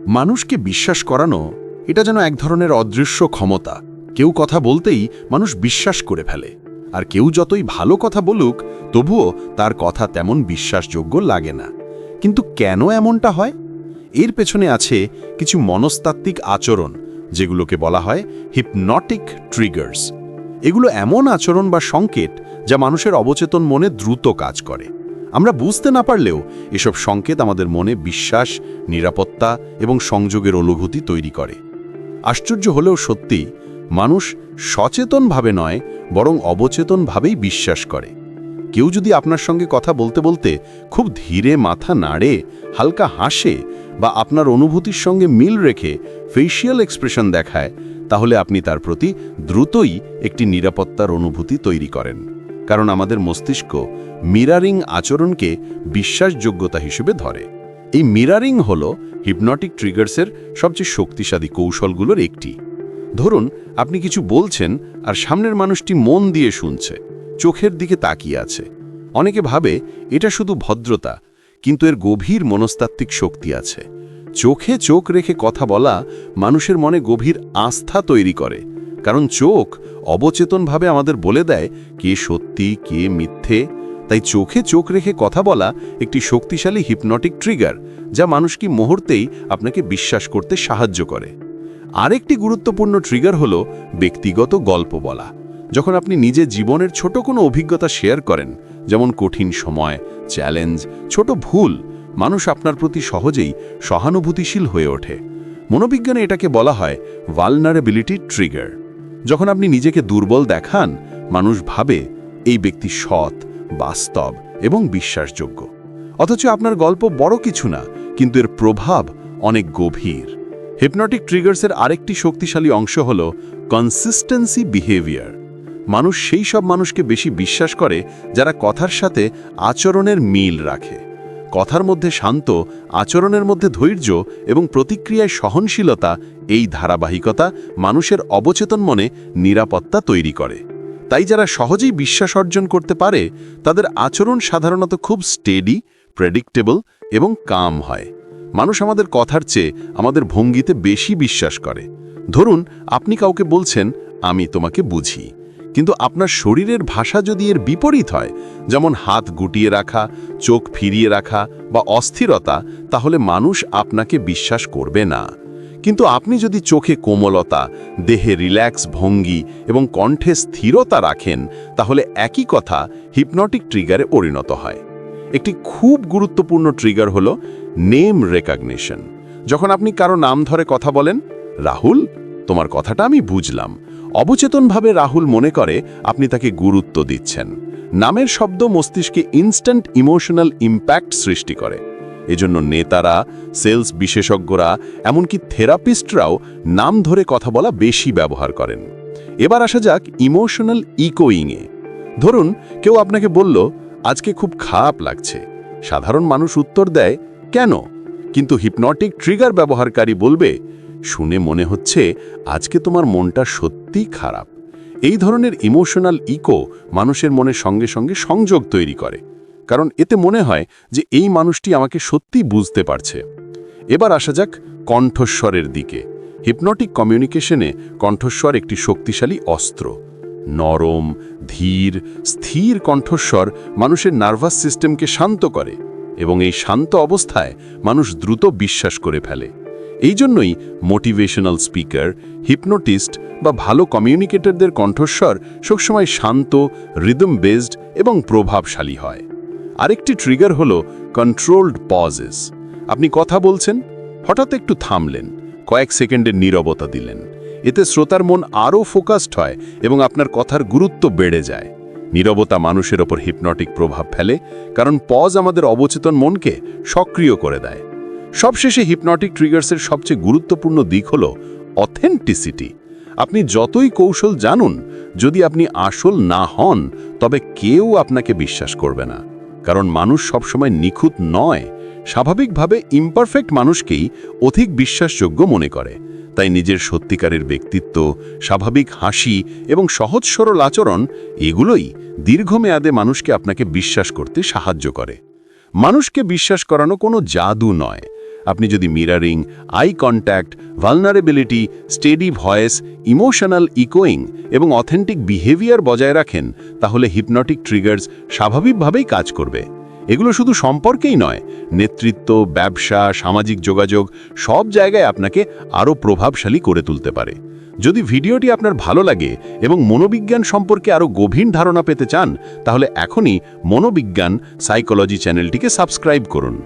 মানুষকে বিশ্বাস করানো এটা যেন এক ধরনের অদৃশ্য ক্ষমতা। কেউ কথা বলতেই মানুষ বিশ্বাস করে ফেলে, আর কেউ যতই ভালো কথা বলুক তবুও তার কথা তেমন বিশ্বাসযোগ্য লাগে না। কিন্তু কেন এমনটা হয়? এর পেছনে আছে কিছু মনস্তাত্ত্বিক আচরণ, যেগুলোকে বলা হয় হিপনটিক ট্রিগার্স। এগুলো এমন আচরণ বা সংকেত যা মানুষের অবচেতন মনে দ্রুত কাজ করে। আমরা বুঝতে না পারলেও এসব সংকেত আমাদের মনে বিশ্বাস, নিরাপত্তা এবং সংযোগের অনুভূতি তৈরি করে। আশ্চর্য হলেও সত্যি, মানুষ সচেতনভাবে নয় বরং অবচেতনভাবেই বিশ্বাস করে। কেউ যদি আপনার সঙ্গে কথা বলতে বলতে খুব ধীরে মাথা নাড়ে, হালকা হাসে বা আপনার অনুভূতির সঙ্গে মিল রেখে ফেসিয়াল এক্সপ্রেশন দেখায়, তাহলে আপনি তার প্রতি দ্রুতই একটি নিরাপত্তার অনুভূতি তৈরি করেন। কারণ আমাদের মস্তিষ্ক মিরারিং আচরণকে বিশ্বাসযোগ্যতা হিসেবে ধরে। এই মিরারিং হল হিপনটিক ট্রিগার্সের সবচেয়ে শক্তিশালী কৌশলগুলোর একটি। ধরুন, আপনি কিছু বলছেন আর সামনের মানুষটি মন দিয়ে শুনছে, চোখের দিকে তাকিয়ে আছে। অনেকে ভাবে এটা শুধু ভদ্রতা, কিন্তু এর গভীর মনস্তাত্ত্বিক শক্তি আছে। চোখে চোখ রেখে কথা বলা মানুষের মনে গভীর আস্থা তৈরি করে, কারণ চোখ অবচেতনভাবে আমাদের বলে দেয় কে সত্যি কে মিথ্যে। তাই চোখে চোখ রেখে কথা বলা একটি শক্তিশালী হিপনটিক ট্রিগার, যা মানুষকে মুহূর্তেই আপনাকে বিশ্বাস করতে সাহায্য করে। আরেকটি গুরুত্বপূর্ণ ট্রিগার হলো ব্যক্তিগত গল্প বলা। যখন আপনি নিজের জীবনের ছোট কোনো অভিজ্ঞতা শেয়ার করেন, যেমন কঠিন সময়, চ্যালেঞ্জ, ছোট ভুল, মানুষ আপনার প্রতি সহজেই সহানুভূতিশীল হয়ে ওঠে। মনোবিজ্ঞানে এটাকে বলা হয় ভালনারেবিলিটি ট্রিগার। যখন আপনি নিজেকে দুর্বল দেখান, মানুষ ভাবে এই ব্যক্তি সৎ, বাস্তব এবং বিশ্বাসযোগ্য। অথচ আপনার গল্প বড় কিছু না, কিন্তু এর প্রভাব অনেক গভীর। হিপনটিক ট্রিগার্সের আরেকটি শক্তিশালী অংশ হল কনসিস্টেন্সি বিহেভিয়ার। মানুষ সেই সব মানুষকে বেশি বিশ্বাস করে যারা কথার সাথে আচরণের মিল রাখে। কথার মধ্যে শান্ত, আচরণের মধ্যে ধৈর্য এবং প্রতিক্রিয়ায় সহনশীলতা, এই ধারাবাহিকতা মানুষের অবচেতন মনে নিরাপত্তা তৈরি করে। তাই যারা সহজেই বিশ্বাস অর্জন করতে পারে, তাদের আচরণ সাধারণত খুব স্টেডি, প্রেডিক্টেবল এবং কাম হয়। মানুষ আমাদের কথার চেয়ে আমাদের ভঙ্গিতে বেশি বিশ্বাস করে। ধরুন, আপনি কাউকে বলছেন, আমি তোমাকে বুঝি, কিন্তু আপনার শরীরের ভাষা যদি এর বিপরীত হয়, যেমন হাত গুটিয়ে রাখা, চোখ ফিরিয়ে রাখা বা অস্থিরতা, তাহলে মানুষ আপনাকে বিশ্বাস করবে না। কিন্তু আপনি যদি চোখে কোমলতা, দেহে রিল্যাক্স ভঙ্গি এবং কণ্ঠে স্থিরতা রাখেন, তাহলে একই কথা হিপনটিক ট্রিগারে পরিণত হয়। একটি খুব গুরুত্বপূর্ণ ট্রিগার হলো নেম রেকগনিশন। যখন আপনি কারো নাম ধরে কথা বলেন, রাহুল, তোমার কথাটা আমি বুঝলাম, অবচেতনভাবে রাহুল মনে করে আপনি তাকে গুরুত্ব দিচ্ছেন। নামের শব্দ মস্তিষ্কে ইনস্ট্যান্ট ইমোশনাল ইম্প্যাক্ট সৃষ্টি করে। এজন্য নেতারা, সেলস বিশেষজ্ঞরা, এমনকি থেরাপিস্টরাও নাম ধরে কথা বলা বেশি ব্যবহার করেন। এবার আসা যাক ইমোশনাল ইকোয়িংয়ে। ধরুন, কেউ আপনাকে বলল, আজকে খুব খারাপ লাগছে। সাধারণ মানুষ উত্তর দেয়, কেন? কিন্তু হিপনটিক ট্রিগার ব্যবহারকারী বলবে, শুনে মনে হচ্ছে আজকে তোমার মনটা সত্যিই খারাপ। এই ধরনের ইমোশনাল ইকো মানুষের মনের সঙ্গে সঙ্গে সংযোগ তৈরি করে, কারণ এতে মনে হয় যে এই মানুষটি আমাকে সত্যি বুঝতে পারছে। এবার আসা যাক কণ্ঠস্বরের দিকে। হিপনটিক কমিউনিকেশনে কণ্ঠস্বর একটি শক্তিশালী অস্ত্র। নরম, ধীর, স্থির কণ্ঠস্বর মানুষের নার্ভাস সিস্টেমকে শান্ত করে, এবং এই শান্ত অবস্থায় মানুষ দ্রুত বিশ্বাস করে ফেলে। এই জন্যই মোটিভেশনাল স্পিকার, হিপনোটিস্ট বা ভালো কমিউনিকেটরদের কণ্ঠস্বর সবসময় শান্ত, রিদম বেসড এবং প্রভাবশালী হয়। আরেকটি ট্রিগার হল কন্ট্রোলড পজেস। আপনি কথা বলছেন, হঠাৎ একটু থামলেন, কয়েক সেকেন্ডের নীরবতা দিলেন। এতে শ্রোতার মন আরও ফোকাসড হয় এবং আপনার কথার গুরুত্ব বেড়ে যায়। নীরবতা মানুষের ওপর হিপনটিক প্রভাব ফেলে, কারণ পজ আমাদের অবচেতন মনকে সক্রিয় করে দেয়। সবশেষে হিপনটিক ট্রিগার্সের সবচেয়ে গুরুত্বপূর্ণ দিক হল অথেন্টিসিটি। আপনি যতই কৌশল জানুন, যদি আপনি আসল না হন, তবে কেউ আপনাকে বিশ্বাস করবে না। কারণ মানুষ সবসময় নিখুঁত নয়। স্বাভাবিকভাবে ইমপারফেক্ট মানুষকেই অধিক বিশ্বাসযোগ্য মনে করে। তাই নিজের সত্যিকারের ব্যক্তিত্ব, স্বাভাবিক হাসি এবং সহজ সরল আচরণ, এগুলোই দীর্ঘমেয়াদে মানুষকে আপনাকে বিশ্বাস করতে সাহায্য করে। মানুষকে বিশ্বাস করানো কোনো জাদু নয়। আপনি যদি mirroring, eye contact, vulnerability, steady voice, emotional ইকোয়িং এবং অথেন্টিক বিহেভিয়ার বজায় রাখেন, তাহলে হিপনটিক ট্রিগার্স স্বাভাবিকভাবেই কাজ করবে। এগুলো শুধু সম্পর্কেই নয়, নেতৃত্ব, ব্যবসা, সামাজিক যোগাযোগ সব জায়গায় আপনাকে আরও প্রভাবশালী করে তুলতে পারে। যদি ভিডিওটি আপনার ভালো লাগে এবং মনোবিজ্ঞান সম্পর্কে আরও গভীর ধারণা পেতে চান, তাহলে এখনই মনোবিজ্ঞান সাইকোলজি চ্যানেলটিকে সাবস্ক্রাইব করুন।